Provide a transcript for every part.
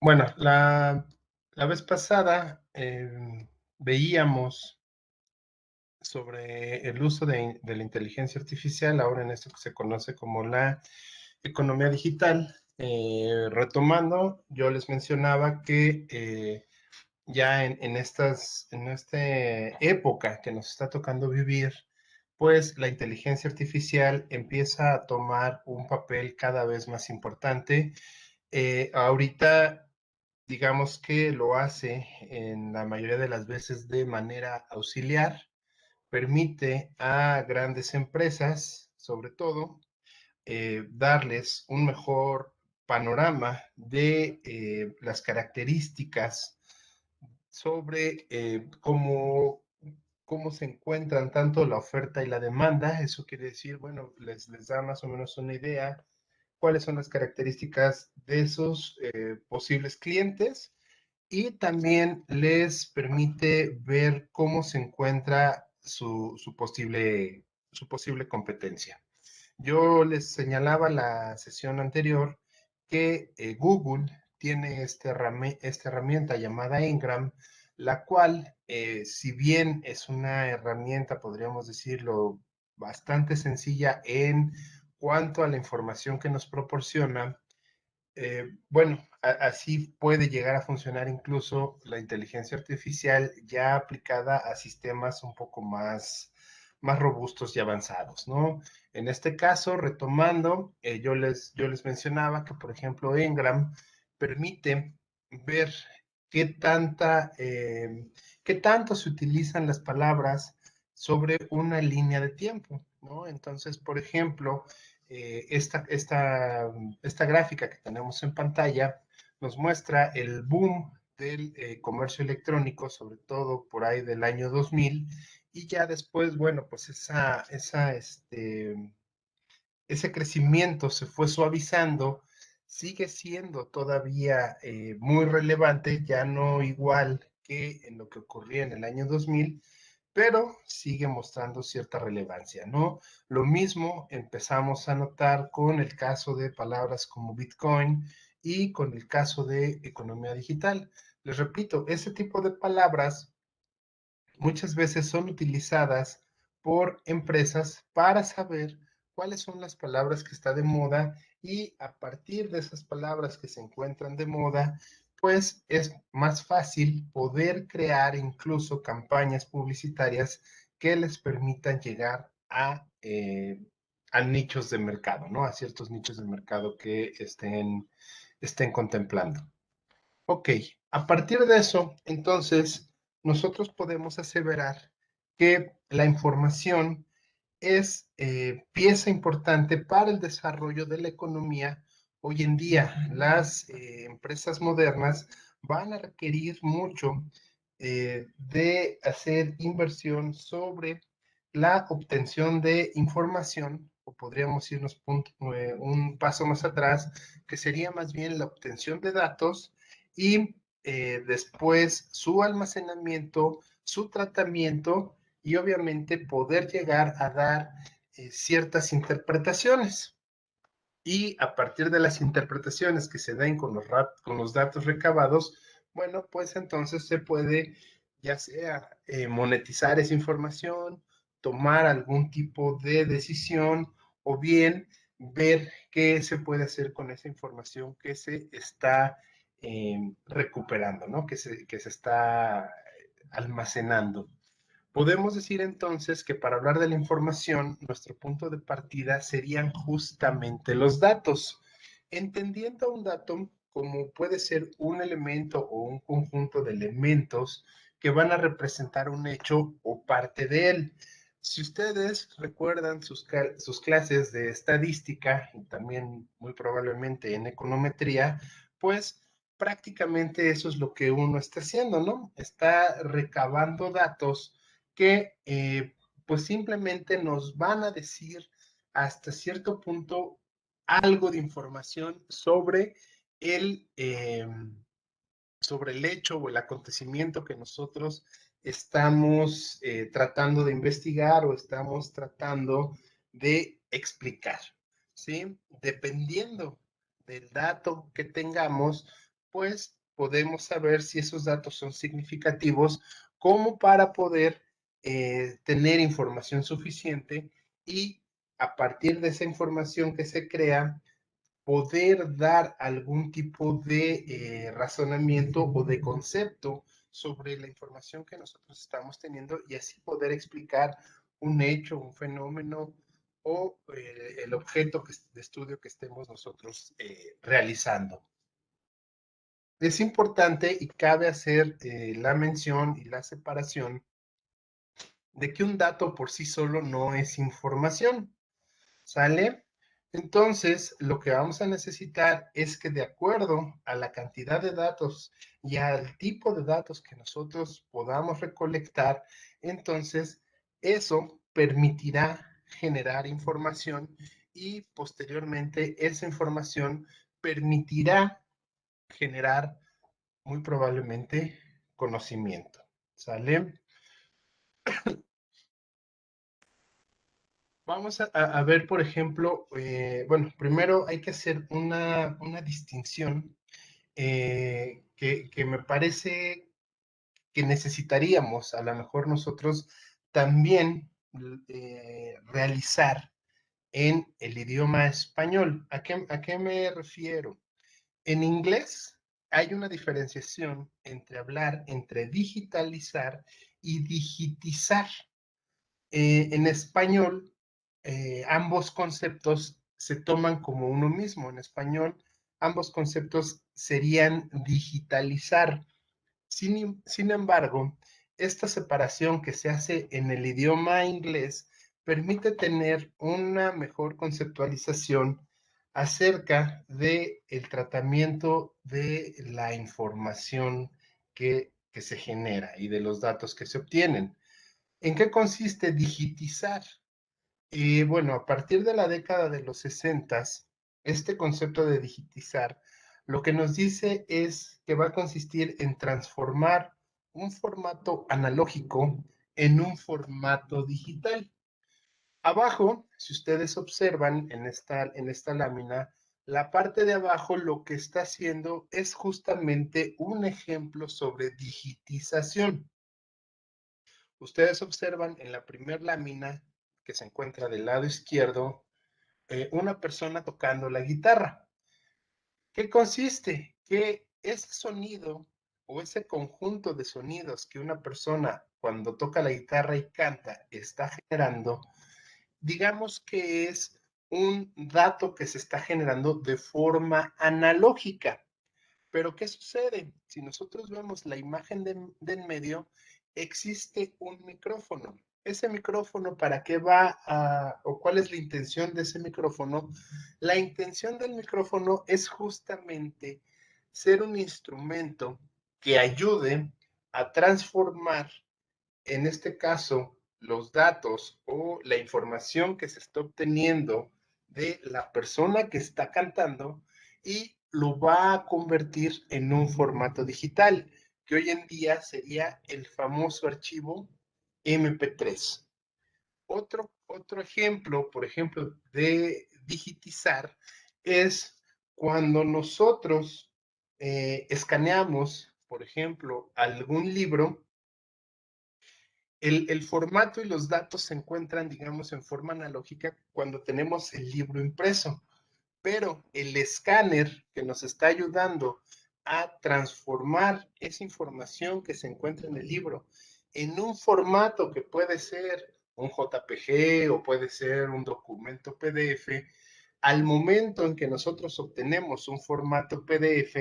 Bueno, la vez pasada veíamos sobre el uso de la inteligencia artificial, ahora en esto que se conoce como la economía digital. Retomando, yo les mencionaba que ya en esta época que nos está tocando vivir, pues la inteligencia artificial empieza a tomar un papel cada vez más importante. Ahorita digamos que lo hace en la mayoría de las veces de manera auxiliar, permite a grandes empresas, sobre todo, darles un mejor panorama de las características sobre cómo se encuentran tanto la oferta y la demanda. Eso quiere decir, bueno, les da más o menos una idea cuáles son las características de esos posibles clientes y también les permite ver cómo se encuentra su posible competencia. Yo les señalaba la sesión anterior que Google tiene esta herramienta llamada Ingram, la cual, si bien es una herramienta, podríamos decirlo, bastante sencilla en cuanto a la información que nos proporciona, bueno, así puede llegar a funcionar incluso la inteligencia artificial ya aplicada a sistemas un poco más robustos y avanzados, ¿no? En este caso, retomando, yo les mencionaba que, por ejemplo, Engram permite ver qué qué tanto se utilizan las palabras sobre una línea de tiempo, ¿no? Entonces, por ejemplo, eh, esta, esta, esta gráfica que tenemos en pantalla nos muestra el boom del comercio electrónico, sobre todo por ahí del año 2000, y ya después, bueno, pues ese crecimiento se fue suavizando, sigue siendo todavía muy relevante, ya no igual que en lo que ocurría en el año 2000, pero sigue mostrando cierta relevancia, ¿no? Lo mismo empezamos a notar con el caso de palabras como Bitcoin y con el caso de economía digital. Les repito, ese tipo de palabras muchas veces son utilizadas por empresas para saber cuáles son las palabras que están de moda y a partir de esas palabras que se encuentran de moda, pues es más fácil poder crear incluso campañas publicitarias que les permitan llegar a nichos de mercado, ¿no? A ciertos nichos de mercado que estén contemplando. Ok, a partir de eso, entonces, nosotros podemos aseverar que la información es pieza importante para el desarrollo de la economía. Hoy en día, las empresas modernas van a requerir mucho de hacer inversión sobre la obtención de información, o podríamos irnos un paso más atrás, que sería más bien la obtención de datos y después su almacenamiento, su tratamiento y obviamente poder llegar a dar ciertas interpretaciones. Y a partir de las interpretaciones que se den con los datos recabados, bueno, pues entonces se puede ya sea monetizar esa información, tomar algún tipo de decisión o bien ver qué se puede hacer con esa información que se está recuperando, ¿no? Que se está almacenando. Podemos decir entonces que para hablar de la información, nuestro punto de partida serían justamente los datos. Entendiendo un dato como puede ser un elemento o un conjunto de elementos que van a representar un hecho o parte de él. Si ustedes recuerdan sus clases de estadística y también muy probablemente en econometría, pues prácticamente eso es lo que uno está haciendo, ¿no? Está recabando datos que pues simplemente nos van a decir hasta cierto punto algo de información el, eh, sobre el hecho o el acontecimiento que nosotros estamos tratando de investigar o estamos tratando de explicar, ¿sí? Dependiendo del dato que tengamos, pues podemos saber si esos datos son significativos como para poder tener información suficiente y a partir de esa información que se crea, poder dar algún tipo de razonamiento o de concepto sobre la información que nosotros estamos teniendo y así poder explicar un hecho, un fenómeno o el objeto de estudio que estemos nosotros realizando. Es importante y cabe hacer la mención y la separación de que un dato por sí solo no es información. ¿Sale? Entonces, lo que vamos a necesitar es que de acuerdo a la cantidad de datos y al tipo de datos que nosotros podamos recolectar, entonces eso permitirá generar información y posteriormente esa información permitirá generar muy probablemente conocimiento. ¿Sale? Vamos a ver, por ejemplo, bueno, primero hay que hacer una distinción que me parece que necesitaríamos a lo mejor nosotros también realizar en el idioma español. A qué me refiero? En inglés hay una diferenciación entre hablar, entre digitalizar y digitizar. En español, ambos conceptos se toman como uno mismo. En español, ambos conceptos serían digitalizar. Sin embargo, esta separación que se hace en el idioma inglés permite tener una mejor conceptualización acerca de el tratamiento de la información que se genera y de los datos que se obtienen. ¿En qué consiste digitizar? Bueno, a partir de la década de los 60, este concepto de digitizar lo que nos dice es que va a consistir en transformar un formato analógico en un formato digital. Abajo, si ustedes observan en esta lámina, la parte de abajo lo que está haciendo es justamente un ejemplo sobre digitización. Ustedes observan en la primera lámina que se encuentra del lado izquierdo una persona tocando la guitarra. ¿Qué consiste? Que ese sonido o ese conjunto de sonidos que una persona cuando toca la guitarra y canta está generando, digamos que es un dato que se está generando de forma analógica. Pero ¿qué sucede? Si nosotros vemos la imagen de en medio, existe un micrófono. Ese micrófono, ¿para qué va o cuál es la intención de ese micrófono? La intención del micrófono es justamente ser un instrumento que ayude a transformar, en este caso, los datos o la información que se está obteniendo de la persona que está cantando y lo va a convertir en un formato digital, que hoy en día sería el famoso archivo MP3. Otro ejemplo, por ejemplo, de digitizar es cuando nosotros escaneamos, por ejemplo, algún libro. El formato y los datos se encuentran, digamos, en forma analógica cuando tenemos el libro impreso, pero el escáner que nos está ayudando a transformar esa información que se encuentra en el libro en un formato que puede ser un JPG o puede ser un documento PDF, al momento en que nosotros obtenemos un formato PDF,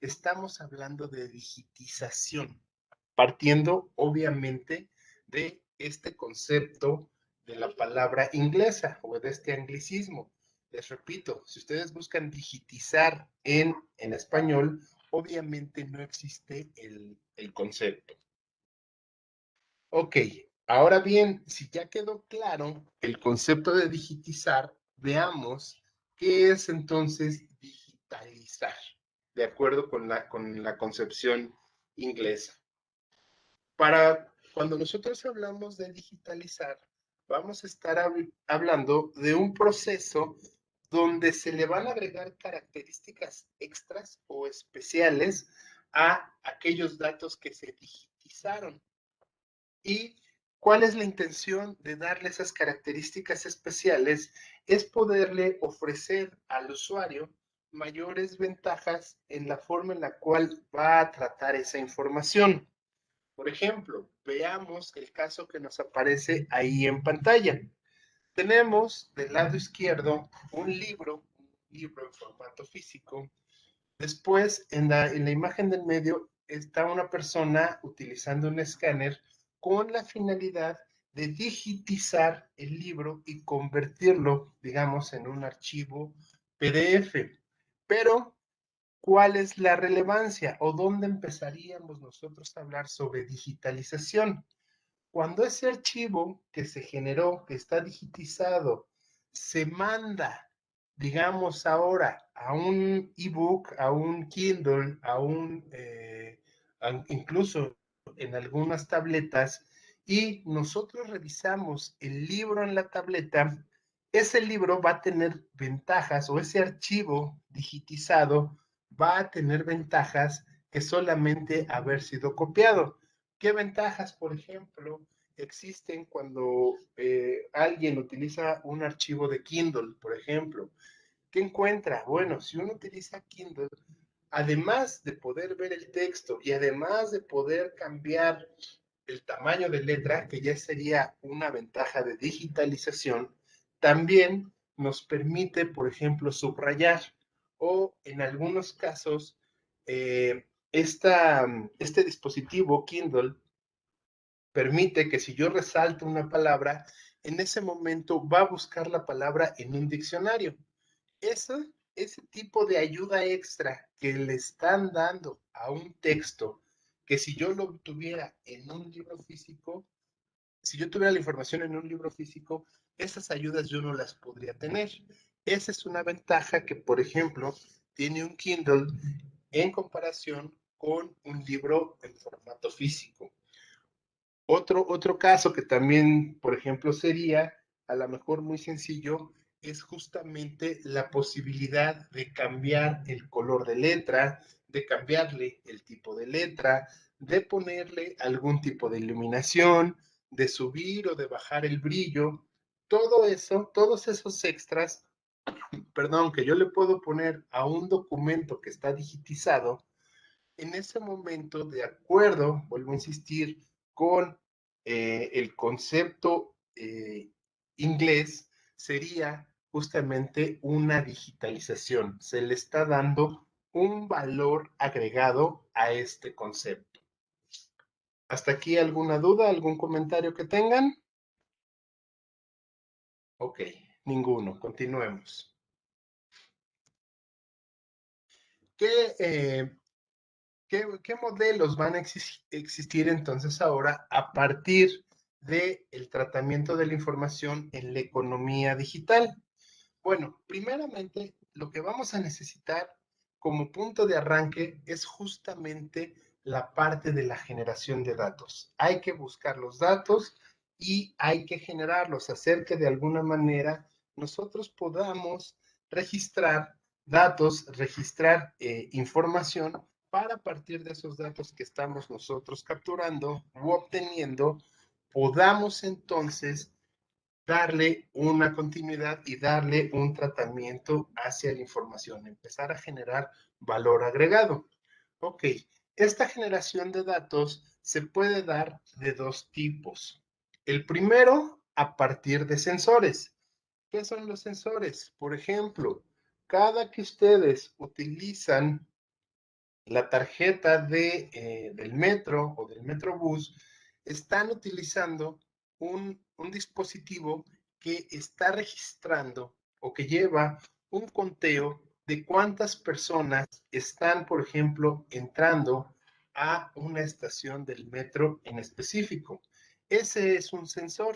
estamos hablando de digitización, partiendo obviamente de este concepto de la palabra inglesa o de este anglicismo. Les repito, si ustedes buscan digitizar en español, obviamente no existe el concepto. Ok, ahora bien, si ya quedó claro el concepto de digitizar, veamos qué es entonces digitalizar, de acuerdo con la concepción inglesa. Para cuando nosotros hablamos de digitalizar, vamos a estar hablando de un proceso donde se le van a agregar características extras o especiales a aquellos datos que se digitizaron. ¿Y cuál es la intención de darle esas características especiales? Es poderle ofrecer al usuario mayores ventajas en la forma en la cual va a tratar esa información. Por ejemplo, veamos el caso que nos aparece ahí en pantalla. Tenemos del lado izquierdo un libro en formato físico. Después, en la imagen del medio, está una persona utilizando un escáner con la finalidad de digitizar el libro y convertirlo, digamos, en un archivo PDF. Pero, ¿cuál es la relevancia o dónde empezaríamos nosotros a hablar sobre digitalización? Cuando ese archivo que se generó, que está digitizado, se manda, digamos ahora, a un ebook, a un Kindle, incluso en algunas tabletas, y nosotros revisamos el libro en la tableta, ese libro va a tener ventajas, o ese archivo digitizado va a tener ventajas que solamente haber sido copiado. ¿Qué ventajas, por ejemplo, existen cuando alguien utiliza un archivo de Kindle, por ejemplo? ¿Qué encuentra? Bueno, si uno utiliza Kindle, además de poder ver el texto y además de poder cambiar el tamaño de letra, que ya sería una ventaja de digitalización, también nos permite, por ejemplo, subrayar o en algunos casos, este dispositivo Kindle permite que si yo resalto una palabra, en ese momento va a buscar la palabra en un diccionario. Eso, ese tipo de ayuda extra que le están dando a un texto, que si yo lo tuviera en un libro físico, si yo tuviera la información en un libro físico, esas ayudas yo no las podría tener. Esa es una ventaja que, por ejemplo, tiene un Kindle en comparación con un libro en formato físico. Otro caso que también, por ejemplo, sería a lo mejor muy sencillo, es justamente la posibilidad de cambiar el color de letra, de cambiarle el tipo de letra, de ponerle algún tipo de iluminación, de subir o de bajar el brillo. Todo eso, todos esos extras, perdón, que yo le puedo poner a un documento que está digitizado, en ese momento, de acuerdo, vuelvo a insistir, con el concepto inglés, sería justamente una digitalización. Se le está dando un valor agregado a este concepto. ¿Hasta aquí alguna duda, algún comentario que tengan? Ok, ninguno. Continuemos. ¿Qué, ¿Qué modelos van a existir entonces ahora a partir del tratamiento de la información en la economía digital? Bueno, primeramente, lo que vamos a necesitar como punto de arranque es justamente la parte de la generación de datos. Hay que buscar los datos y hay que generarlos, hacer que de alguna manera nosotros podamos registrar datos, registrar información para partir de esos datos que estamos nosotros capturando u obteniendo, podamos entonces darle una continuidad y darle un tratamiento hacia la información, empezar a generar valor agregado. Ok, esta generación de datos se puede dar de dos tipos. El primero, a partir de sensores. ¿Qué son los sensores? Por ejemplo, cada que ustedes utilizan la tarjeta del metro o del Metrobús, están utilizando un dispositivo que está registrando o que lleva un conteo de cuántas personas están, por ejemplo, entrando a una estación del metro en específico. Ese es un sensor.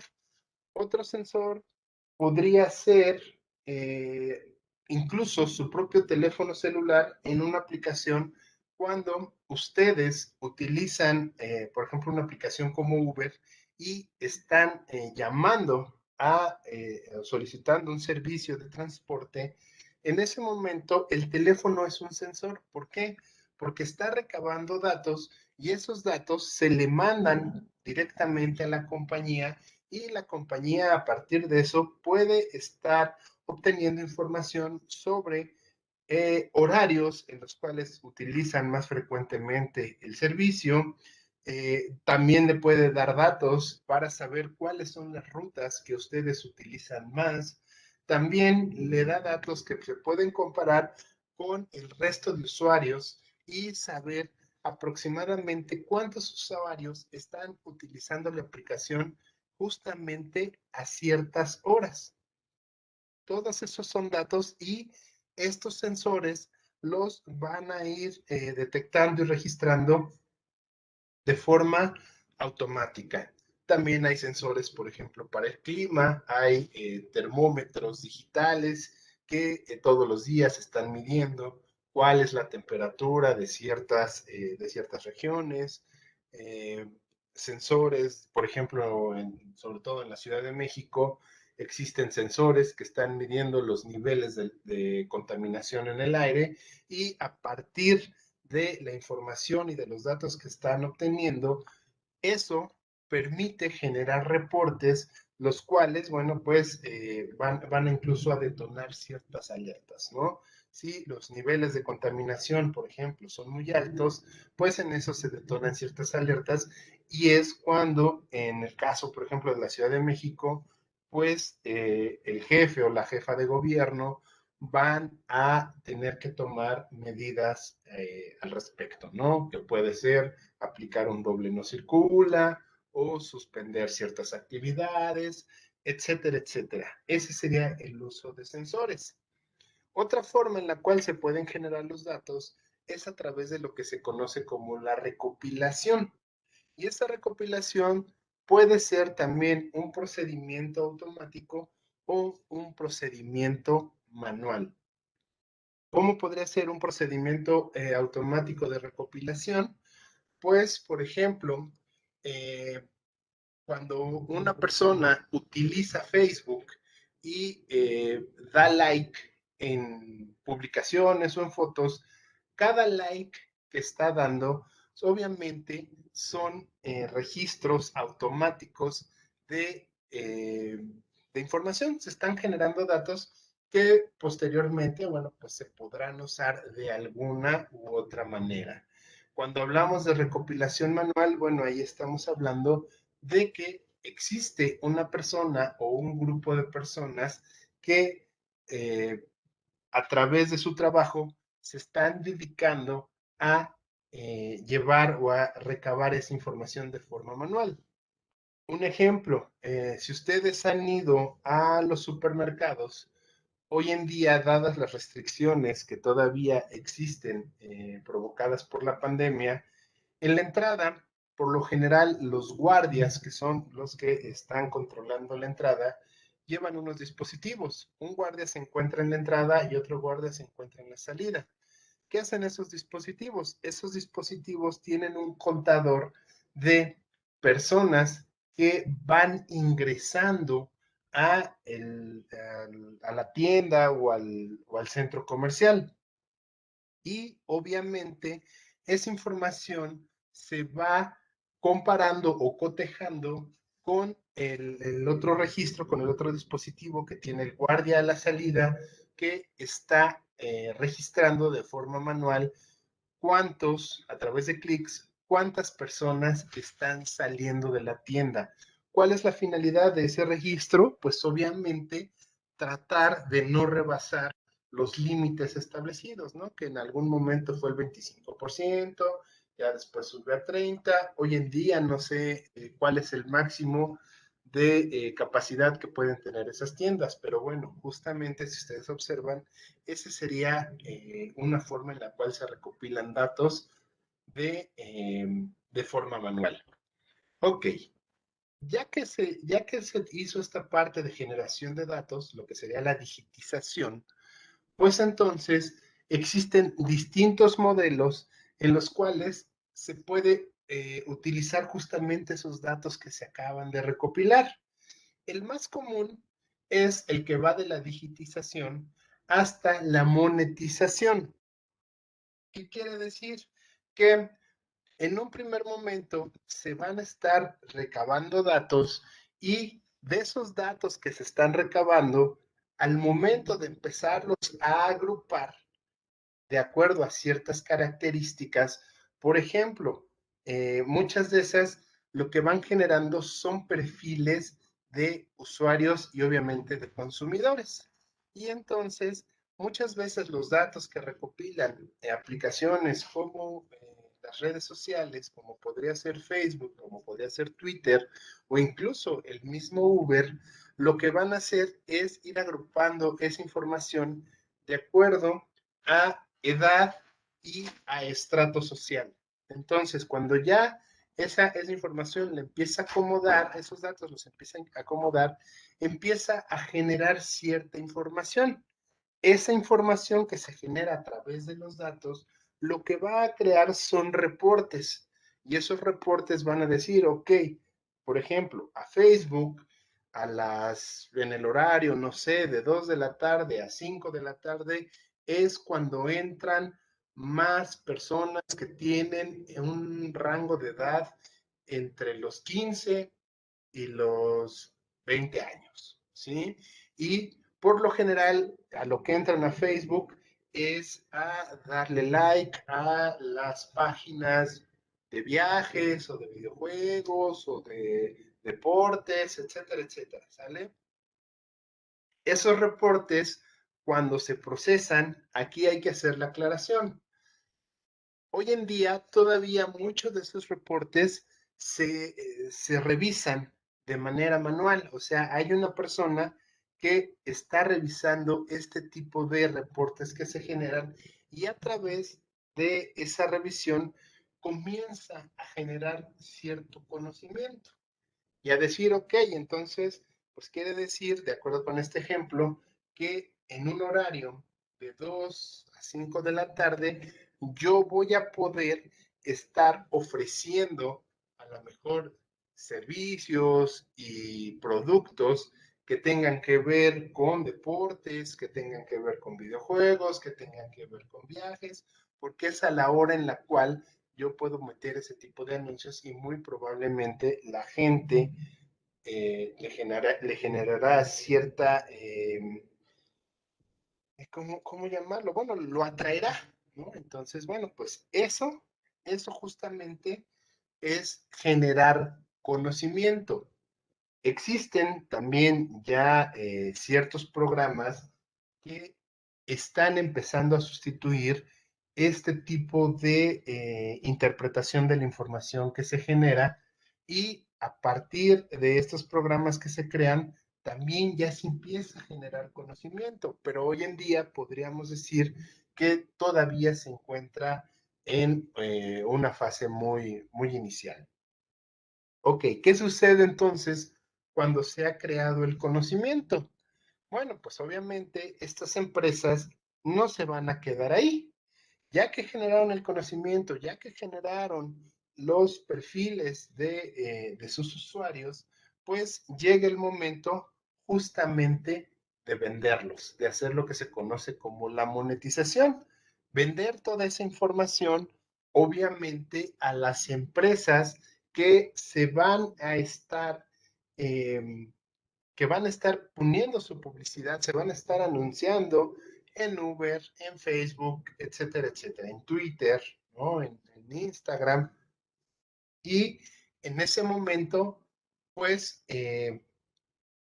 Otro sensor podría ser incluso su propio teléfono celular en una aplicación cuando ustedes utilizan, por ejemplo, una aplicación como Uber y están llamando solicitando un servicio de transporte, en ese momento el teléfono es un sensor. ¿Por qué? Porque está recabando datos y esos datos se le mandan directamente a la compañía y la compañía a partir de eso puede estar obteniendo información sobre horarios en los cuales utilizan más frecuentemente el servicio. También le puede dar datos para saber cuáles son las rutas que ustedes utilizan más. También le da datos que se pueden comparar con el resto de usuarios y saber aproximadamente cuántos usuarios están utilizando la aplicación justamente a ciertas horas. Todos esos son datos y estos sensores los van a ir detectando y registrando de forma automática. También hay sensores, por ejemplo, para el clima, hay termómetros digitales que todos los días están midiendo cuál es la temperatura de ciertas regiones, eh, sensores, por ejemplo, sobre todo en la Ciudad de México, existen sensores que están midiendo los niveles de contaminación en el aire y a partir de la información y de los datos que están obteniendo, eso permite generar reportes, los cuales, bueno, pues van incluso a detonar ciertas alertas, ¿no? Si los niveles de contaminación, por ejemplo, son muy altos, pues en eso se detonan ciertas alertas y es cuando, en el caso, por ejemplo, de la Ciudad de México, pues el jefe o la jefa de gobierno van a tener que tomar medidas al respecto, ¿no? Que puede ser aplicar un doble no circula o suspender ciertas actividades, etcétera, etcétera. Ese sería el uso de sensores. Otra forma en la cual se pueden generar los datos es a través de lo que se conoce como la recopilación. Y esta recopilación puede ser también un procedimiento automático o un procedimiento manual. ¿Cómo podría ser un procedimiento automático de recopilación? Pues, por ejemplo, eh, cuando una persona utiliza Facebook y da like en publicaciones o en fotos, cada like que está dando, obviamente son registros automáticos de información. Se están generando datos que posteriormente, bueno, pues se podrán usar de alguna u otra manera. Cuando hablamos de recopilación manual, bueno, ahí estamos hablando de que existe una persona o un grupo de personas que a través de su trabajo se están dedicando a llevar o a recabar esa información de forma manual. Un ejemplo, si ustedes han ido a los supermercados, hoy en día, dadas las restricciones que todavía existen provocadas por la pandemia, en la entrada, por lo general, los guardias, que son los que están controlando la entrada, llevan unos dispositivos. Un guardia se encuentra en la entrada y otro guardia se encuentra en la salida. ¿Qué hacen esos dispositivos? Esos dispositivos tienen un contador de personas que van ingresando a la tienda o al centro comercial. Y obviamente esa información se va comparando o cotejando con el otro registro, con el otro dispositivo que tiene el guardia a la salida, que está registrando de forma manual a través de clics, cuántas personas están saliendo de la tienda. ¿Cuál es la finalidad de ese registro? Pues obviamente tratar de no rebasar los límites establecidos, ¿no? Que en algún momento fue el 25%, ya después subió a 30%, hoy en día no sé cuál es el máximo de capacidad que pueden tener esas tiendas, pero bueno, justamente si ustedes observan, esa sería una forma en la cual se recopilan datos de forma manual. Ok, ya que se hizo esta parte de generación de datos, lo que sería la digitización, pues entonces existen distintos modelos en los cuales se puede utilizar justamente esos datos que se acaban de recopilar. El más común es el que va de la digitización hasta la monetización. ¿Qué quiere decir? Que en un primer momento se van a estar recabando datos y de esos datos que se están recabando, al momento de empezarlos a agrupar de acuerdo a ciertas características, por ejemplo, muchas de esas lo que van generando son perfiles de usuarios y obviamente de consumidores. Y entonces, muchas veces los datos que recopilan aplicaciones como las redes sociales, como podría ser Facebook, como podría ser Twitter, o incluso el mismo Uber, lo que van a hacer es ir agrupando esa información de acuerdo a edad y a estrato social. Entonces, cuando ya esa información le empieza a acomodar, esos datos los empiezan a acomodar, empieza a generar cierta información. Esa información que se genera a través de los datos, lo que va a crear son reportes. Y esos reportes van a decir, ok, por ejemplo, a Facebook, en el horario, no sé, de 2 de la tarde a 5 de la tarde, es cuando entran más personas que tienen un rango de edad entre los 15 y los 20 años, ¿sí? Y por lo general, a lo que entran a Facebook es a darle like a las páginas de viajes o de videojuegos o de deportes, etcétera, etcétera, ¿sale? Esos reportes, cuando se procesan, aquí hay que hacer la aclaración. Hoy en día todavía muchos de esos reportes se revisan de manera manual, o sea, hay una persona que está revisando este tipo de reportes que se generan y a través de esa revisión comienza a generar cierto conocimiento y a decir, ok, entonces, pues quiere decir, de acuerdo con este ejemplo, que en un horario de 2 a 5 de la tarde, yo voy a poder estar ofreciendo a lo mejor servicios y productos que tengan que ver con deportes, que tengan que ver con videojuegos, que tengan que ver con viajes, porque es a la hora en la cual yo puedo meter ese tipo de anuncios y muy probablemente la gente le generará cierta, ¿cómo llamarlo? Bueno, lo atraerá, ¿no? Entonces, bueno, pues eso justamente es generar conocimiento. Existen también ya ciertos programas que están empezando a sustituir este tipo de interpretación de la información que se genera y a partir de estos programas que se crean, también ya se empieza a generar conocimiento, pero hoy en día podríamos decir que todavía se encuentra en una fase muy, muy inicial. Ok, ¿qué sucede entonces cuando se ha creado el conocimiento? Bueno, pues obviamente estas empresas no se van a quedar ahí. Ya que generaron el conocimiento, ya que generaron los perfiles de sus usuarios, pues llega el momento justamente de venderlos, de hacer lo que se conoce como la monetización. Vender toda esa información, obviamente, a las empresas que se van a estar eh, que van a estar poniendo su publicidad, se van a estar anunciando en Uber, en Facebook, etcétera, etcétera, en Twitter, ¿no? En Instagram. Y en ese momento, pues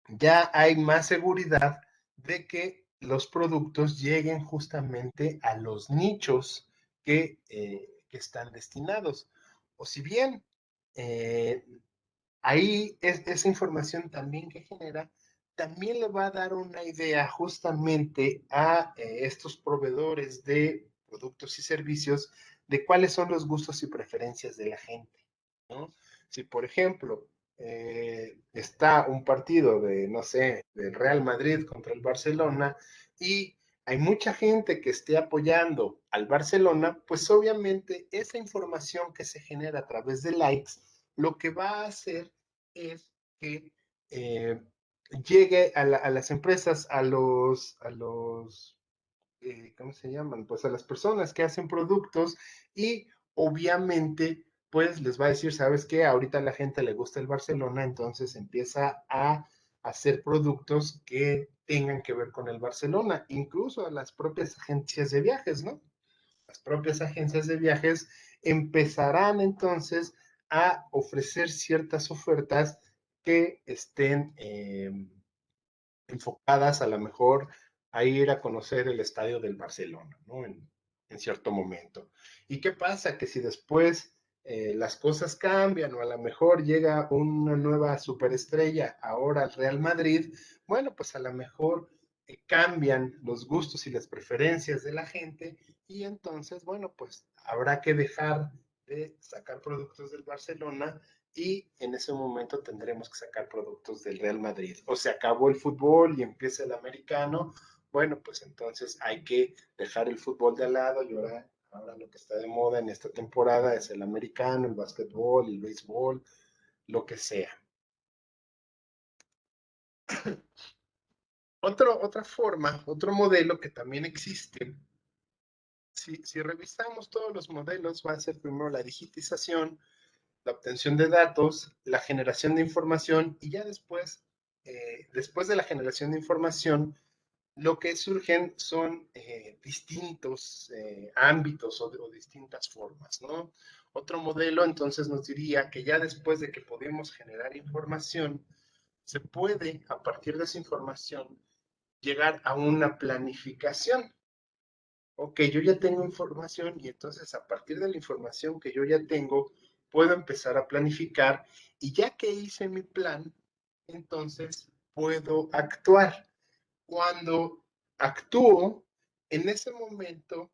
ya hay más seguridad de que los productos lleguen justamente a los nichos que están destinados. O si bien eh, ahí esa información también que genera, también le va a dar una idea justamente a estos proveedores de productos y servicios de cuáles son los gustos y preferencias de la gente, ¿no? Si, por ejemplo, está un partido de, no sé, del Real Madrid contra el Barcelona y hay mucha gente que esté apoyando al Barcelona, pues obviamente esa información que se genera a través de likes, lo que va a hacer es que llegue a las empresas, ¿cómo se llaman? Pues a las personas que hacen productos y obviamente pues les va a decir, ¿sabes qué? Ahorita a la gente le gusta el Barcelona, entonces empieza a hacer productos que tengan que ver con el Barcelona, incluso a las propias agencias de viajes, ¿no? Las propias agencias de viajes empezarán entonces a ofrecer ciertas ofertas que estén enfocadas a lo mejor a ir a conocer el estadio del Barcelona, ¿no? En cierto momento. ¿Y qué pasa? Que si después las cosas cambian o a lo mejor llega una nueva superestrella ahora al Real Madrid, bueno, pues a lo mejor cambian los gustos y las preferencias de la gente y entonces, bueno, pues habrá que dejar de sacar productos del Barcelona y en ese momento tendremos que sacar productos del Real Madrid. O se acabó el fútbol y empieza el americano, bueno, pues entonces hay que dejar el fútbol de lado y ahora lo que está de moda en esta temporada es el americano, el básquetbol, el béisbol, lo que sea. Otra forma, otro modelo que también existe, si revisamos todos los modelos, va a ser primero la digitización, la obtención de datos, la generación de información y ya después de la generación de información, lo que surgen son distintos ámbitos o distintas formas, ¿no? Otro modelo entonces nos diría que ya después de que podemos generar información, se puede, a partir de esa información, llegar a una planificación. Ok, yo ya tengo información y entonces a partir de la información que yo ya tengo, puedo empezar a planificar y ya que hice mi plan, entonces puedo actuar. Cuando actúo, en ese momento,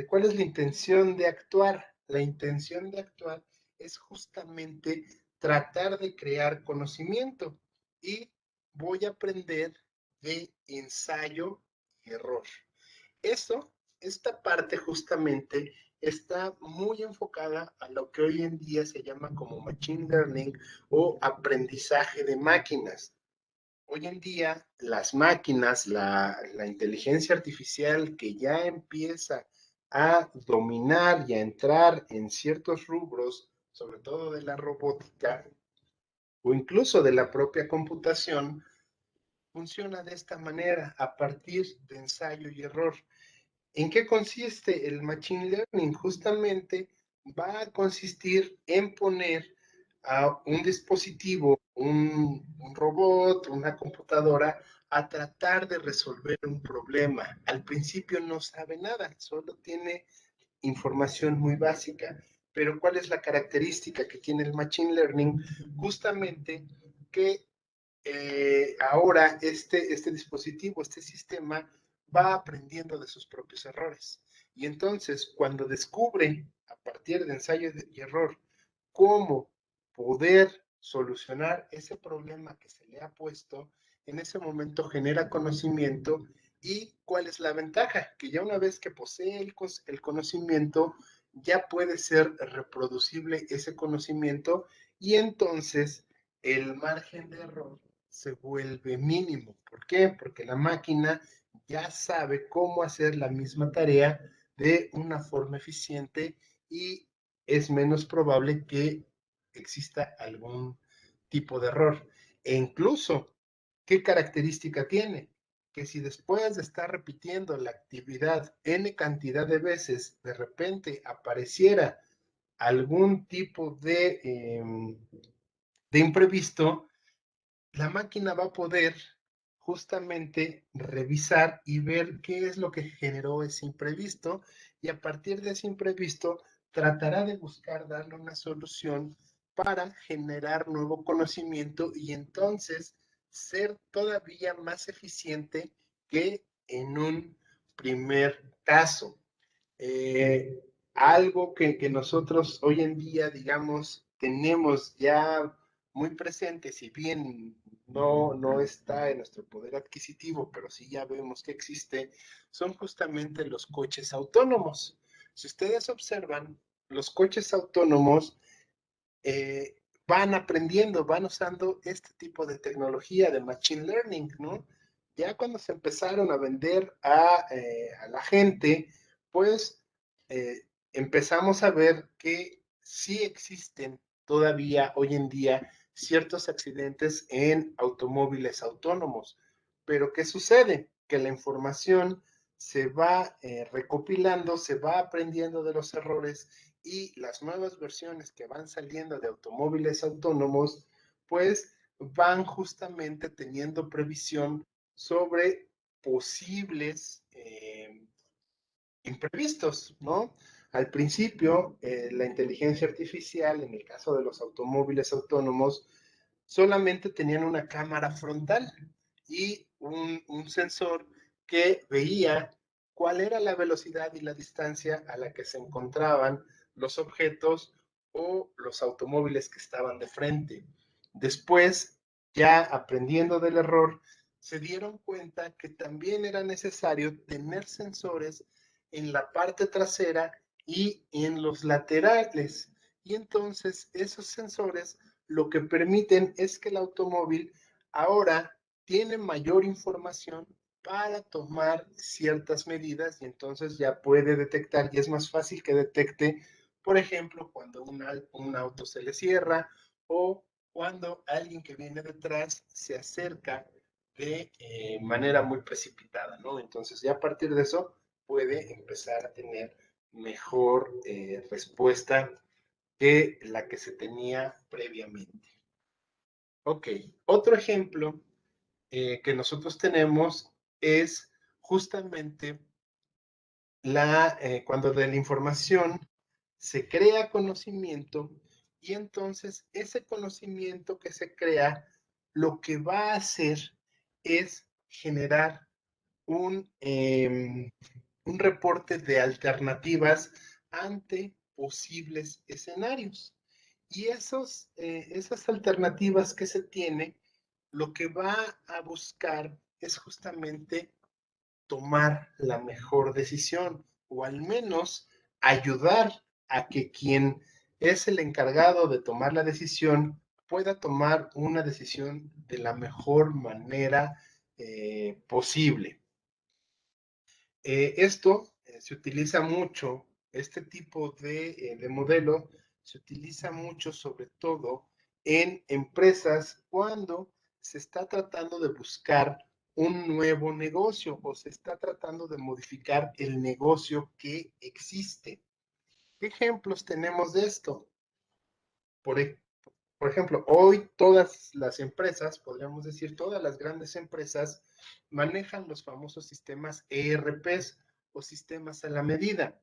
¿cuál es la intención de actuar? La intención de actuar es justamente tratar de crear conocimiento y voy a aprender de ensayo y error. Eso, esta parte justamente está muy enfocada a lo que hoy en día se llama como machine learning o aprendizaje de máquinas. Hoy en día las máquinas, la inteligencia artificial que ya empieza a dominar y a entrar en ciertos rubros, sobre todo de la robótica o incluso de la propia computación, funciona de esta manera, a partir de ensayo y error. ¿En qué consiste el Machine Learning? Justamente va a consistir en poner a un dispositivo, un robot, una computadora, a tratar de resolver un problema. Al principio no sabe nada, solo tiene información muy básica. Pero ¿cuál es la característica que tiene el Machine Learning? Justamente que ahora este dispositivo, este sistema, va aprendiendo de sus propios errores. Y entonces, cuando descubre, a partir de ensayo y error, cómo poder solucionar ese problema que se le ha puesto, en ese momento genera conocimiento. ¿Y cuál es la ventaja? Que ya una vez que posee el conocimiento, ya puede ser reproducible ese conocimiento y entonces el margen de error se vuelve mínimo. ¿Por qué? Porque la máquina ya sabe cómo hacer la misma tarea de una forma eficiente y es menos probable que exista algún tipo de error. E incluso, ¿qué característica tiene? Que si después de estar repitiendo la actividad n cantidad de veces, de repente apareciera algún tipo de imprevisto, la máquina va a poder justamente revisar y ver qué es lo que generó ese imprevisto y a partir de ese imprevisto tratará de buscar darle una solución para generar nuevo conocimiento y entonces ser todavía más eficiente que en un primer caso. Eh, Algo que nosotros hoy en día, digamos, tenemos ya muy presente, si bien no está en nuestro poder adquisitivo, pero sí ya vemos que existe, son justamente los coches autónomos. Si ustedes observan, los coches autónomos van aprendiendo, van usando este tipo de tecnología de Machine Learning, ¿no? Ya cuando se empezaron a vender a la gente, pues empezamos a ver que sí existen todavía hoy en día ciertos accidentes en automóviles autónomos. Pero ¿qué sucede? Que la información se va recopilando, se va aprendiendo de los errores y las nuevas versiones que van saliendo de automóviles autónomos, pues van justamente teniendo previsión sobre posibles imprevistos, ¿no? Al principio, la inteligencia artificial, en el caso de los automóviles autónomos, solamente tenían una cámara frontal y un sensor que veía cuál era la velocidad y la distancia a la que se encontraban los objetos o los automóviles que estaban de frente. Después, ya aprendiendo del error, se dieron cuenta que también era necesario tener sensores en la parte trasera y en los laterales. Y entonces esos sensores lo que permiten es que el automóvil ahora tiene mayor información para tomar ciertas medidas y entonces ya puede detectar y es más fácil que detecte, por ejemplo, cuando un auto se le cierra o cuando alguien que viene detrás se acerca de manera muy precipitada, ¿no? Entonces ya a partir de eso puede empezar a tener mejor respuesta que la que se tenía previamente. Ok, otro ejemplo que nosotros tenemos es justamente cuando de la información se crea conocimiento y entonces ese conocimiento que se crea lo que va a hacer es generar un reporte de alternativas ante posibles escenarios. Y esas alternativas que se tiene, lo que va a buscar es justamente tomar la mejor decisión o al menos ayudar a que quien es el encargado de tomar la decisión pueda tomar una decisión de la mejor manera posible. Esto se utiliza mucho, este tipo de modelo se utiliza mucho sobre todo en empresas cuando se está tratando de buscar un nuevo negocio o se está tratando de modificar el negocio que existe. ¿Qué ejemplos tenemos de esto? Por, e- por ejemplo, hoy todas las empresas, podríamos decir todas las grandes empresas, manejan los famosos sistemas ERPs o sistemas a la medida.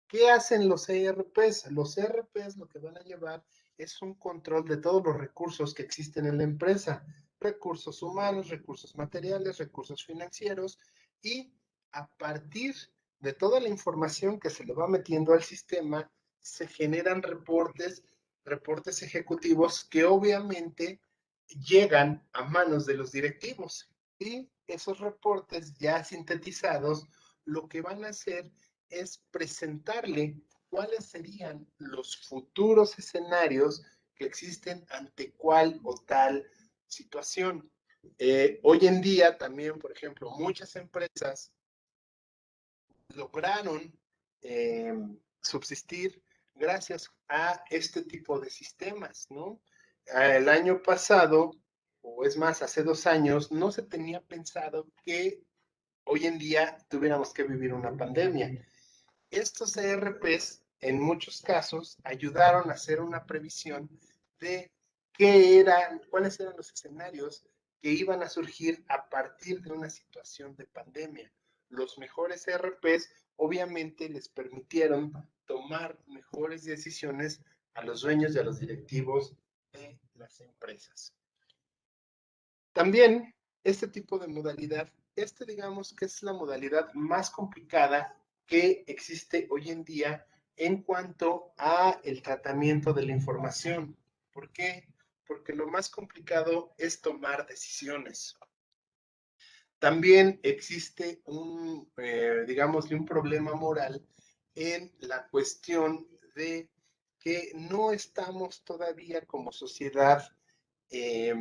¿Qué hacen los ERPs? Los ERPs lo que van a llevar es un control de todos los recursos que existen en la empresa, recursos humanos, recursos materiales, recursos financieros, y a partir de toda la información que se le va metiendo al sistema, se generan reportes ejecutivos que obviamente llegan a manos de los directivos. Y esos reportes ya sintetizados, lo que van a hacer es presentarle cuáles serían los futuros escenarios que existen ante cual o tal situación. Hoy en día también, por ejemplo, muchas empresas lograron eh, subsistir gracias a este tipo de sistemas, ¿no? El año pasado, o es más, hace 2 años, no se tenía pensado que hoy en día tuviéramos que vivir una pandemia. Estos ERPs, en muchos casos, ayudaron a hacer una previsión de cuáles eran los escenarios que iban a surgir a partir de una situación de pandemia. Los mejores ERPs obviamente les permitieron tomar mejores decisiones a los dueños y a los directivos de las empresas. También este tipo de modalidad, digamos que es la modalidad más complicada que existe hoy en día en cuanto a el tratamiento de la información. ¿Por qué? Porque lo más complicado es tomar decisiones. También existe digamos, un problema moral en la cuestión de que no estamos todavía como sociedad eh,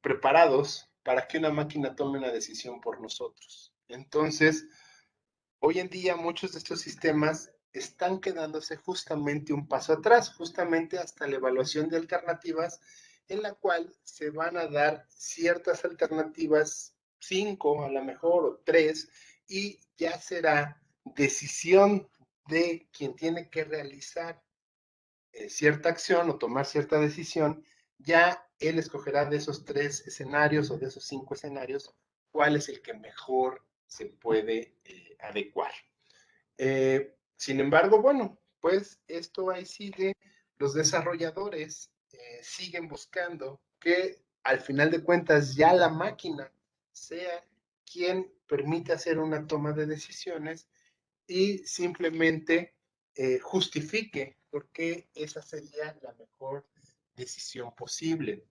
preparados para que una máquina tome una decisión por nosotros. Entonces, hoy en día muchos de estos sistemas están quedándose justamente un paso atrás, justamente hasta la evaluación de alternativas, en la cual se van a dar ciertas alternativas, 5 a lo mejor o 3, y ya será decisión de quien tiene que realizar cierta acción o tomar cierta decisión, ya él escogerá de esos 3 escenarios o de esos 5 escenarios cuál es el que mejor se puede adecuar. Sin embargo, bueno, pues esto ahí sigue. Los desarrolladores siguen buscando que al final de cuentas ya la máquina sea quien permite hacer una toma de decisiones y simplemente justifique por qué esa sería la mejor decisión posible.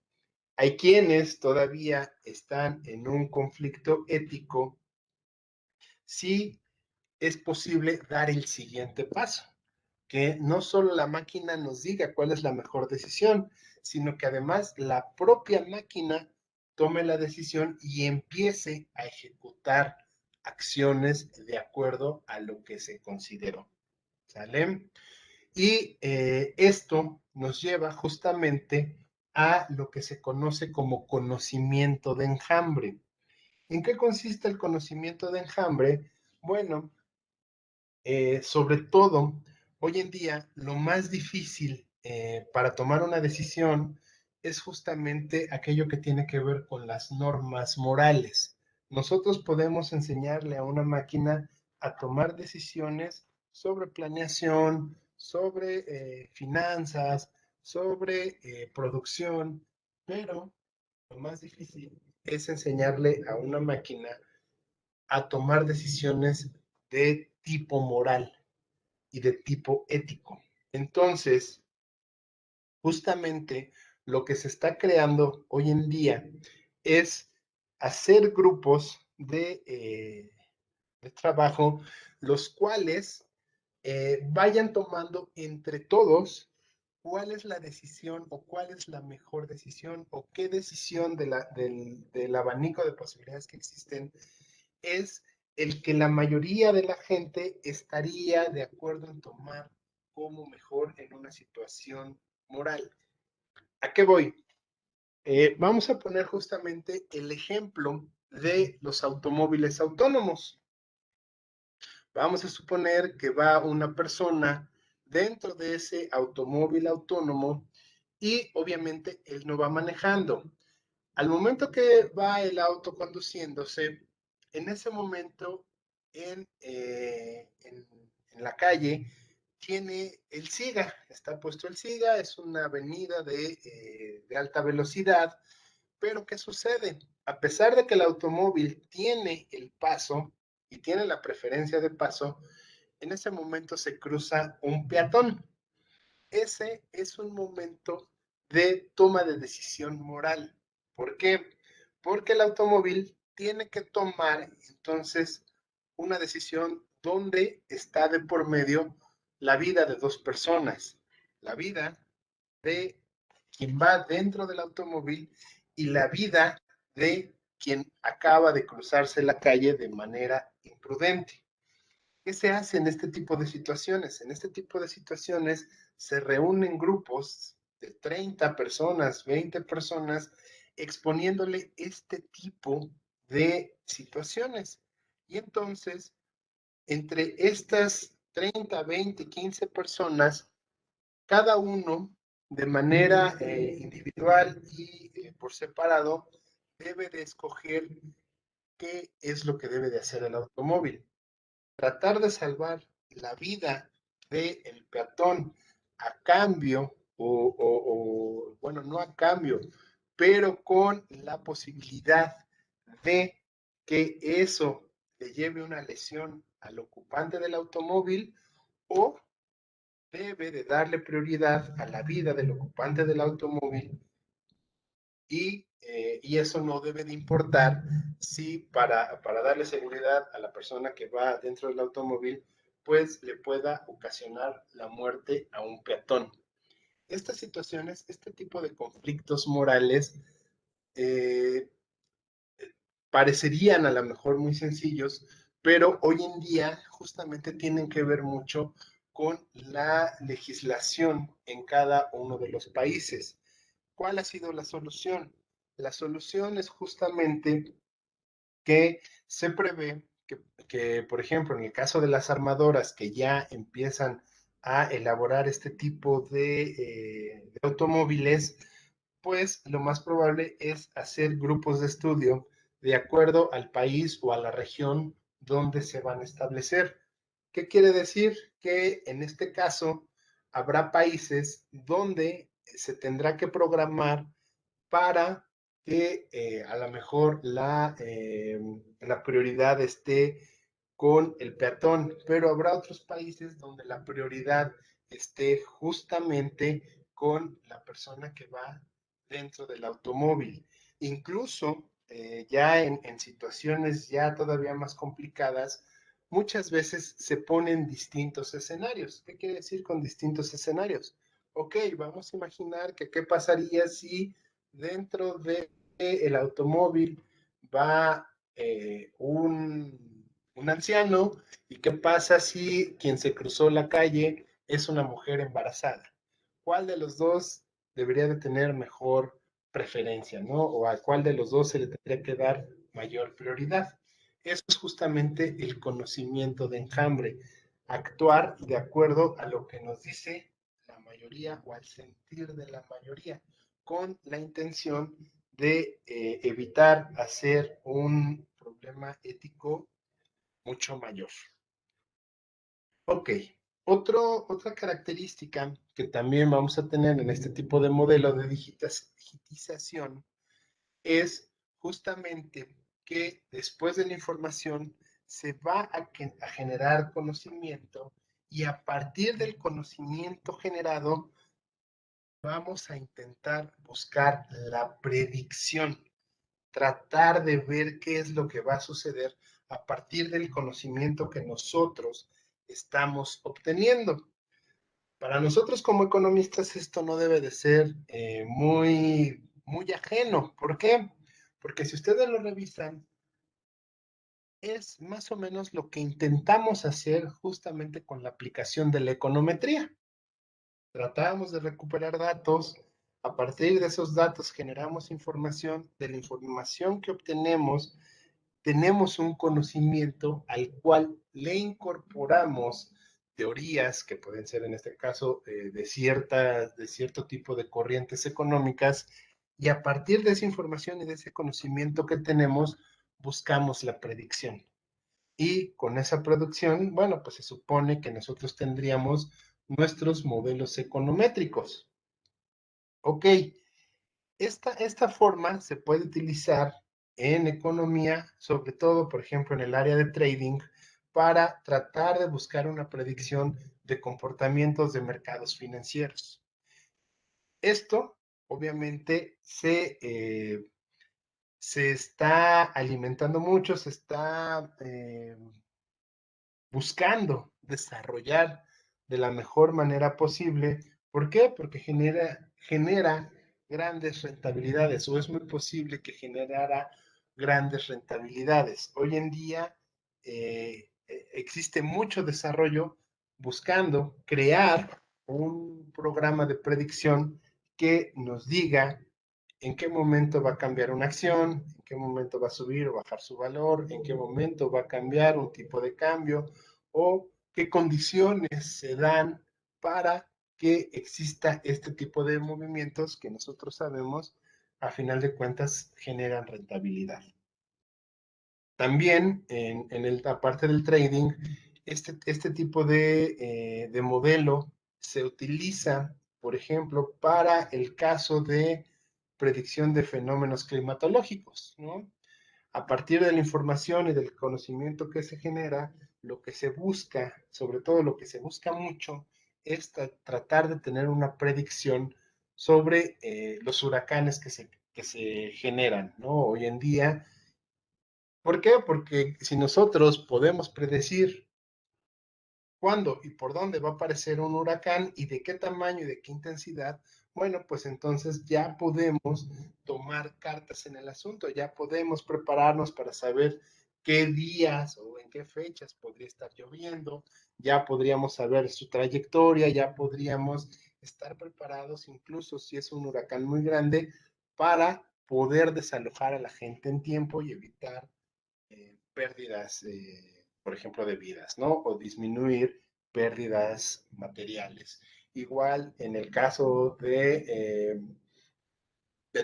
Hay quienes todavía están en un conflicto ético si es posible dar el siguiente paso, que no solo la máquina nos diga cuál es la mejor decisión, sino que además la propia máquina tome la decisión y empiece a ejecutar acciones de acuerdo a lo que se consideró. ¿Sale? Y esto nos lleva justamente a lo que se conoce como conocimiento de enjambre. ¿En qué consiste el conocimiento de enjambre? Bueno, sobre todo, hoy en día, lo más difícil para tomar una decisión es justamente aquello que tiene que ver con las normas morales. Nosotros podemos enseñarle a una máquina a tomar decisiones sobre planeación, sobre finanzas, sobre producción, pero lo más difícil es enseñarle a una máquina a tomar decisiones de tipo moral y de tipo ético. Entonces, justamente lo que se está creando hoy en día es hacer grupos de trabajo, los cuales vayan tomando entre todos cuál es la decisión o cuál es la mejor decisión o qué decisión del abanico de posibilidades que existen es el que la mayoría de la gente estaría de acuerdo en tomar como mejor en una situación moral. ¿A qué voy? Vamos a poner justamente el ejemplo de los automóviles autónomos. Vamos a suponer que va una persona dentro de ese automóvil autónomo y obviamente él no va manejando. Al momento que va el auto conduciéndose, en ese momento en la calle tiene el SIGA, está puesto el SIGA, es una avenida de alta velocidad, pero ¿qué sucede? A pesar de que el automóvil tiene el paso y tiene la preferencia de paso, en ese momento se cruza un peatón. Ese es un momento de toma de decisión moral. ¿Por qué? Porque el automóvil tiene que tomar entonces una decisión donde está de por medio la vida de dos personas, la vida de quien va dentro del automóvil y la vida de quien acaba de cruzarse la calle de manera imprudente. ¿Qué se hace en este tipo de situaciones? En este tipo de situaciones se reúnen grupos de 30 personas, 20 personas, exponiéndole este tipo de situaciones. Y entonces, entre estas 30, 20, 15 personas, cada uno de manera individual y por separado debe de escoger qué es lo que debe de hacer el automóvil. Tratar de salvar la vida del peatón a cambio, bueno, no a cambio, pero con la posibilidad de que eso le lleve una lesión al ocupante del automóvil o debe de darle prioridad a la vida del ocupante del automóvil y eso no debe de importar si para darle seguridad a la persona que va dentro del automóvil, pues le pueda ocasionar la muerte a un peatón. Estas situaciones, este tipo de conflictos morales, eh, parecerían a lo mejor muy sencillos, pero hoy en día justamente tienen que ver mucho con la legislación en cada uno de los países. ¿Cuál ha sido la solución? La solución es justamente que se prevé que, por ejemplo, en el caso de las armadoras que ya empiezan a elaborar este tipo de automóviles, pues lo más probable es hacer grupos de estudio de acuerdo al país o a la región donde se van a establecer. ¿Qué quiere decir? Que en este caso habrá países donde se tendrá que programar para que a lo mejor la prioridad esté con el peatón, pero habrá otros países donde la prioridad esté justamente con la persona que va dentro del automóvil. Incluso ya en situaciones ya todavía más complicadas, muchas veces se ponen distintos escenarios. ¿Qué quiere decir con distintos escenarios? Ok, vamos a imaginar que qué pasaría si dentro del automóvil va un anciano y qué pasa si quien se cruzó la calle es una mujer embarazada. ¿Cuál de los dos debería de tener mejor preferencia, ¿no? O a cuál de los dos se le tendría que dar mayor prioridad. Eso es justamente el conocimiento de enjambre, actuar de acuerdo a lo que nos dice la mayoría o al sentir de la mayoría, con la intención de evitar hacer un problema ético mucho mayor. Ok, otra característica que también vamos a tener en este tipo de modelo de digitización es justamente que después de la información se va a generar conocimiento y a partir del conocimiento generado vamos a intentar buscar la predicción, tratar de ver qué es lo que va a suceder a partir del conocimiento que nosotros estamos obteniendo. Para nosotros como economistas esto no debe de ser muy ajeno. ¿Por qué? Porque si ustedes lo revisan, es más o menos lo que intentamos hacer justamente con la aplicación de la econometría. Tratamos de recuperar datos, a partir de esos datos generamos información, de la información que obtenemos tenemos un conocimiento al cual le incorporamos teorías que pueden ser en este caso de cierto tipo de corrientes económicas y a partir de esa información y de ese conocimiento que tenemos buscamos la predicción. Y con esa producción, bueno, pues se supone que nosotros tendríamos nuestros modelos econométricos. Ok, esta forma se puede utilizar en economía, sobre todo, por ejemplo, en el área de trading, para tratar de buscar una predicción de comportamientos de mercados financieros. Esto, obviamente, se está alimentando mucho, se está buscando desarrollar de la mejor manera posible. ¿Por qué? Porque genera grandes rentabilidades o es muy posible que generara grandes rentabilidades. Hoy en día existe mucho desarrollo buscando crear un programa de predicción que nos diga en qué momento va a cambiar una acción, en qué momento va a subir o bajar su valor, en qué momento va a cambiar un tipo de cambio o qué condiciones se dan para que exista este tipo de movimientos que nosotros sabemos, a final de cuentas, generan rentabilidad. También en la parte del trading, este tipo de modelo se utiliza, por ejemplo, para el caso de predicción de fenómenos climatológicos, ¿no? A partir de la información y del conocimiento que se genera, lo que se busca, sobre todo lo que se busca mucho, es tratar de tener una predicción sobre los huracanes que se generan, ¿no? Hoy en día, ¿por qué? Porque si nosotros podemos predecir cuándo y por dónde va a aparecer un huracán y de qué tamaño y de qué intensidad, bueno, pues entonces ya podemos tomar cartas en el asunto, ya podemos prepararnos para saber qué días o en qué fechas podría estar lloviendo, ya podríamos saber su trayectoria, ya podríamos estar preparados, incluso si es un huracán muy grande, para poder desalojar a la gente en tiempo y evitar pérdidas, por ejemplo, de vidas, ¿no? O disminuir pérdidas materiales. Igual en el caso de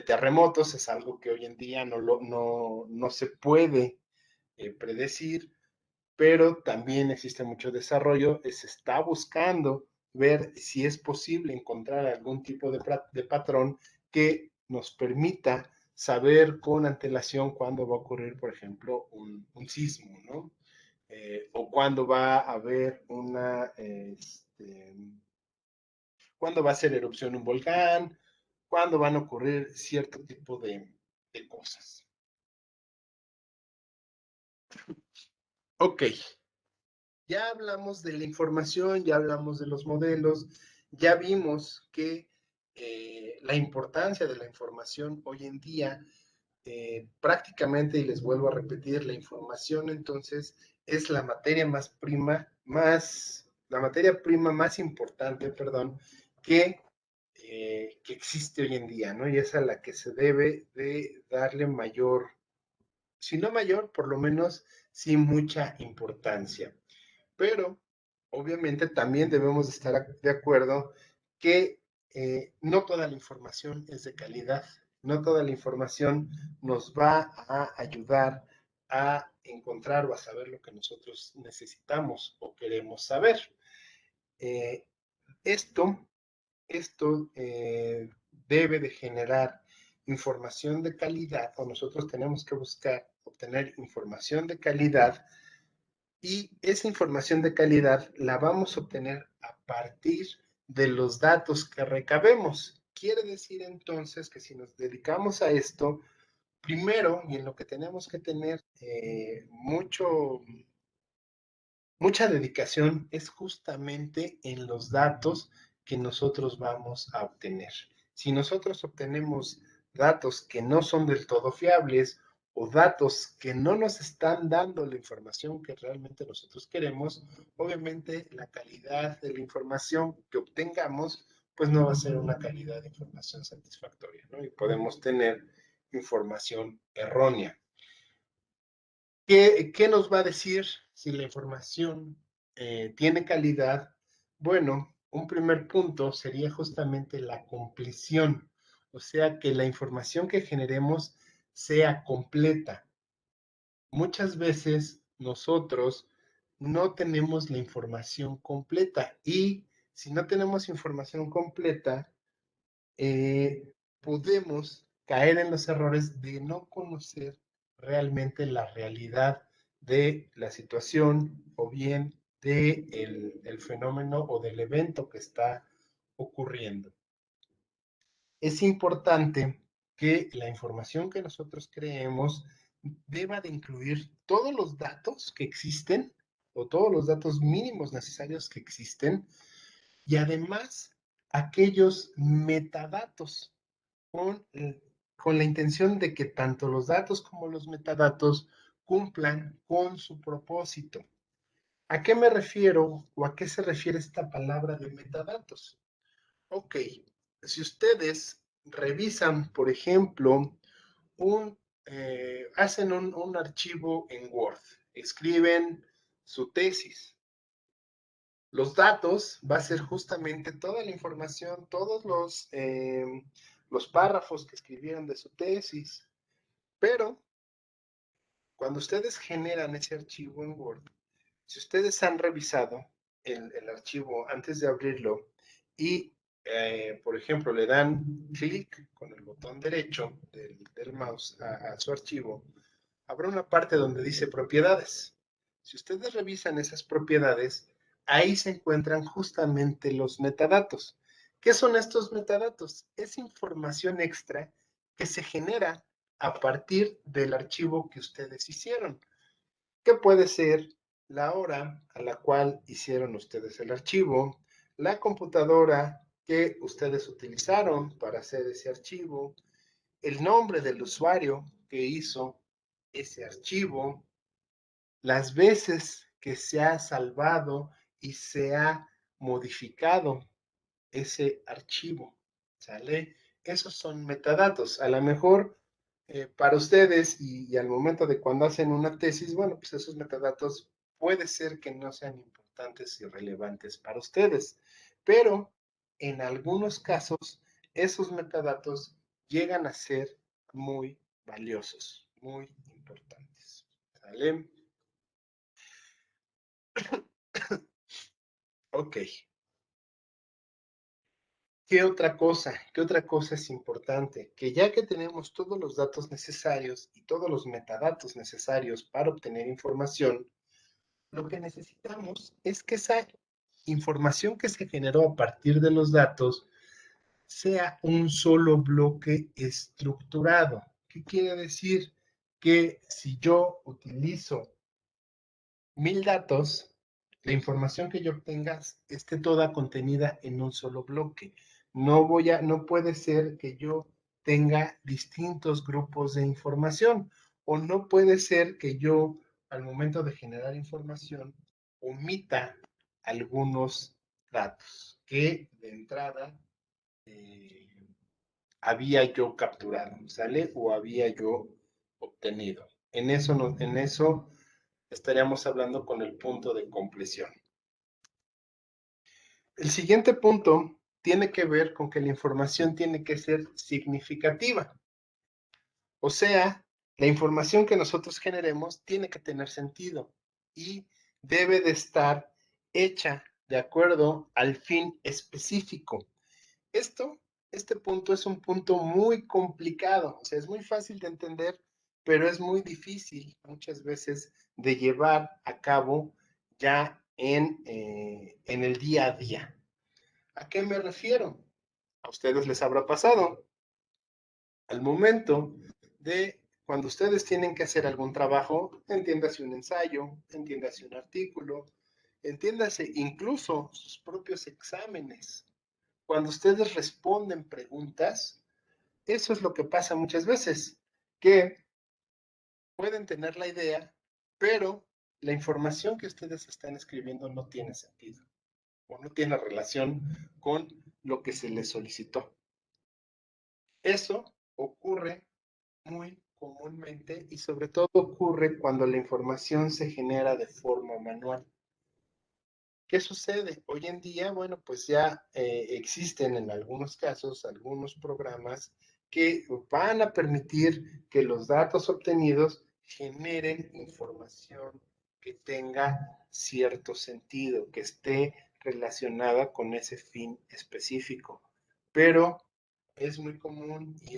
terremotos, es algo que hoy en día no se puede predecir, pero también existe mucho desarrollo, se está buscando ver si es posible encontrar algún tipo de patrón que nos permita saber con antelación cuándo va a ocurrir, por ejemplo, un sismo, ¿no? O cuándo va a haber cuándo va a ser erupción un volcán, cuándo van a ocurrir cierto tipo de cosas. Ok, ya hablamos de la información, ya hablamos de los modelos, ya vimos que la importancia de la información hoy en día, prácticamente, y les vuelvo a repetir, la información entonces es la materia la materia prima más importante, perdón, que existe hoy en día, ¿no? Y es a la que se debe de darle mayor, si no mayor, por lo menos sí mucha importancia. Pero obviamente también debemos estar de acuerdo que no toda la información es de calidad, no toda la información nos va a ayudar a encontrar o a saber lo que nosotros necesitamos o queremos saber. Eh, esto debe de generar información de calidad, o nosotros tenemos que buscar obtener información de calidad, y esa información de calidad la vamos a obtener a partir de los datos que recabemos. Quiere decir entonces que si nos dedicamos a esto, primero, y en lo que tenemos que tener mucha dedicación, es justamente en los datos que nosotros vamos a obtener. Si nosotros obtenemos datos que no son del todo fiables o datos que no nos están dando la información que realmente nosotros queremos, obviamente la calidad de la información que obtengamos, pues no va a ser una calidad de información satisfactoria, ¿no? Y podemos tener información errónea. ¿Qué nos va a decir si la información tiene calidad? Bueno, un primer punto sería justamente la compleción, o sea, que la información que generemos sea completa. Muchas veces nosotros no tenemos la información completa, y si no tenemos información completa, podemos caer en los errores de no conocer realmente la realidad de la situación, o bien de el fenómeno o del evento que está ocurriendo. Es importante que la información que nosotros creemos deba de incluir todos los datos que existen, o todos los datos mínimos necesarios que existen, y además aquellos metadatos con, con la intención de que tanto los datos como los metadatos cumplan con su propósito. ¿A qué me refiero, o a qué se refiere esta palabra de metadatos? Ok, si ustedes revisan, por ejemplo, hacen un archivo en Word, escriben su tesis. Los datos va a ser justamente toda la información, todos los párrafos que escribieron de su tesis. Pero cuando ustedes generan ese archivo en Word, si ustedes han revisado el archivo antes de abrirlo y, por ejemplo, le dan clic con el botón derecho del mouse a su archivo, habrá una parte donde dice propiedades. Si ustedes revisan esas propiedades, ahí se encuentran justamente los metadatos. ¿Qué son estos metadatos? Es información extra que se genera a partir del archivo que ustedes hicieron, que puede ser la hora a la cual hicieron ustedes el archivo, la computadora que ustedes utilizaron para hacer ese archivo, el nombre del usuario que hizo ese archivo, las veces que se ha salvado y se ha modificado ese archivo, ¿sale? Esos son metadatos. A lo mejor para ustedes y al momento de cuando hacen una tesis, bueno, pues esos metadatos puede ser que no sean importantes y relevantes para ustedes, pero en algunos casos esos metadatos llegan a ser muy valiosos, muy importantes, ¿sale? Ok. ¿Qué otra cosa? ¿Qué otra cosa es importante? Que ya que tenemos todos los datos necesarios y todos los metadatos necesarios para obtener información, lo que necesitamos es que esa información que se generó a partir de los datos sea un solo bloque estructurado. ¿Qué quiere decir? Que si yo utilizo 1000 datos, la información que yo obtenga esté toda contenida en un solo bloque. No puede ser que yo tenga distintos grupos de información o no puede ser que yo al momento de generar información omita algunos datos que de entrada eh, había yo capturado, ¿sale? O había yo obtenido. En eso estaríamos hablando con el punto de compleción. El siguiente punto tiene que ver con que la información tiene que ser significativa. O sea, la información que nosotros generemos tiene que tener sentido y debe de estar hecha de acuerdo al fin específico. Esto, este punto es un punto muy complicado, o sea, es muy fácil de entender, pero es muy difícil muchas veces de llevar a cabo ya en el día a día. ¿A qué me refiero? A ustedes les habrá pasado al momento de cuando ustedes tienen que hacer algún trabajo, entiéndase un ensayo, entiéndase un artículo, entiéndase incluso sus propios exámenes. Cuando ustedes responden preguntas, eso es lo que pasa muchas veces, que pueden tener la idea, pero la información que ustedes están escribiendo no tiene sentido o no tiene relación con lo que se les solicitó. Eso ocurre muy comúnmente y sobre todo ocurre cuando la información se genera de forma manual. ¿Qué sucede? Hoy en día, bueno, pues ya existen en algunos casos algunos programas que van a permitir que los datos obtenidos generen información que tenga cierto sentido, que esté relacionada con ese fin específico. Pero es muy común y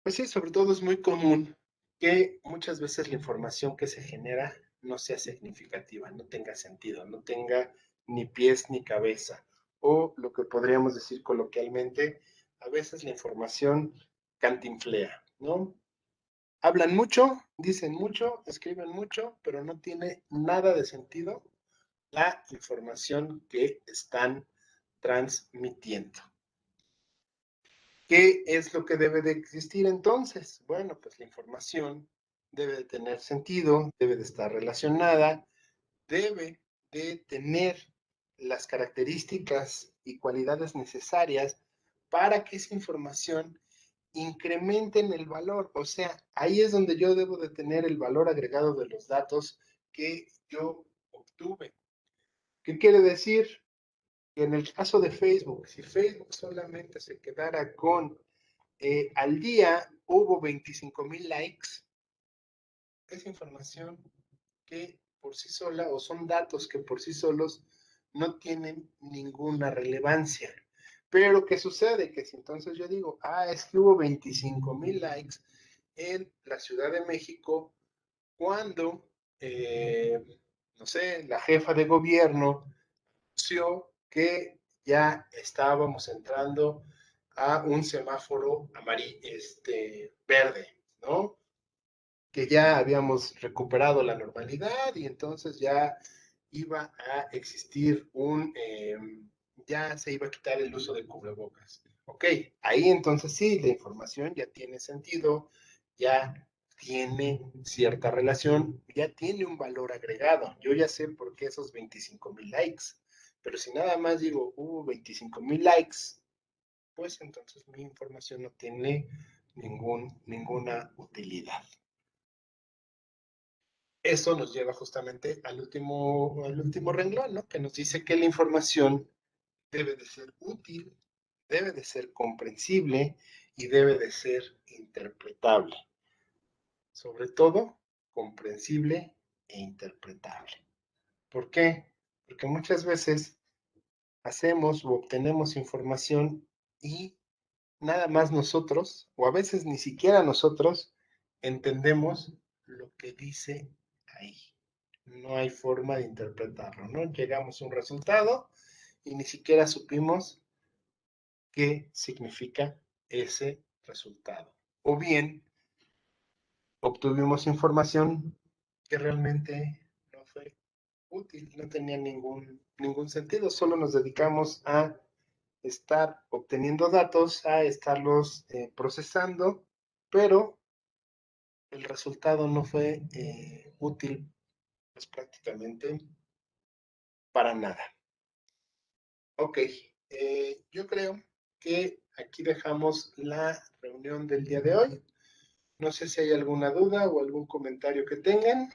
pues sí, sobre todo es muy común que muchas veces la información que se genera no sea significativa, no tenga sentido, no tenga ni pies ni cabeza. O lo que podríamos decir coloquialmente, a veces la información cantinflea, ¿no? Hablan mucho, dicen mucho, escriben mucho, pero no tiene nada de sentido la información que están transmitiendo. ¿Qué es lo que debe de existir entonces? Bueno, pues la información debe de tener sentido, debe de estar relacionada, debe de tener las características y cualidades necesarias para que esa información incremente en el valor. O sea, ahí es donde yo debo de tener el valor agregado de los datos que yo obtuve. ¿Qué quiere decir? Que en el caso de Facebook, si Facebook solamente se quedara con al día hubo 25,000 likes, es información que por sí sola o son datos que por sí solos no tienen ninguna relevancia. Pero ¿qué sucede? Que si entonces yo digo, es que hubo 25,000 likes en la Ciudad de México cuando, no sé, la jefa de gobierno anunció que ya estábamos entrando a un semáforo amarillo, verde, ¿no? que ya habíamos recuperado la normalidad y entonces ya iba a existir ya se iba a quitar el uso de cubrebocas. Ok, ahí entonces sí, la información ya tiene sentido, ya tiene cierta relación, ya tiene un valor agregado. Yo ya sé por qué esos 25,000 likes, pero si nada más digo, 25,000 likes, pues entonces mi información no tiene ninguna utilidad. Eso nos lleva justamente al último renglón, ¿no? Que nos dice que la información debe de ser útil, debe de ser comprensible y debe de ser interpretable. Sobre todo, comprensible e interpretable. ¿Por qué? Porque muchas veces hacemos o obtenemos información y nada más nosotros, o a veces ni siquiera nosotros, entendemos lo que dice ahí. No hay forma de interpretarlo, ¿no? Llegamos a un resultado y ni siquiera supimos qué significa ese resultado. O bien obtuvimos información que realmente no fue útil, no tenía ningún sentido, solo nos dedicamos a estar obteniendo datos, a estarlos procesando, pero el resultado no fue útil pues, prácticamente para nada. Ok, yo creo que aquí dejamos la reunión del día de hoy. No sé si hay alguna duda o algún comentario que tengan.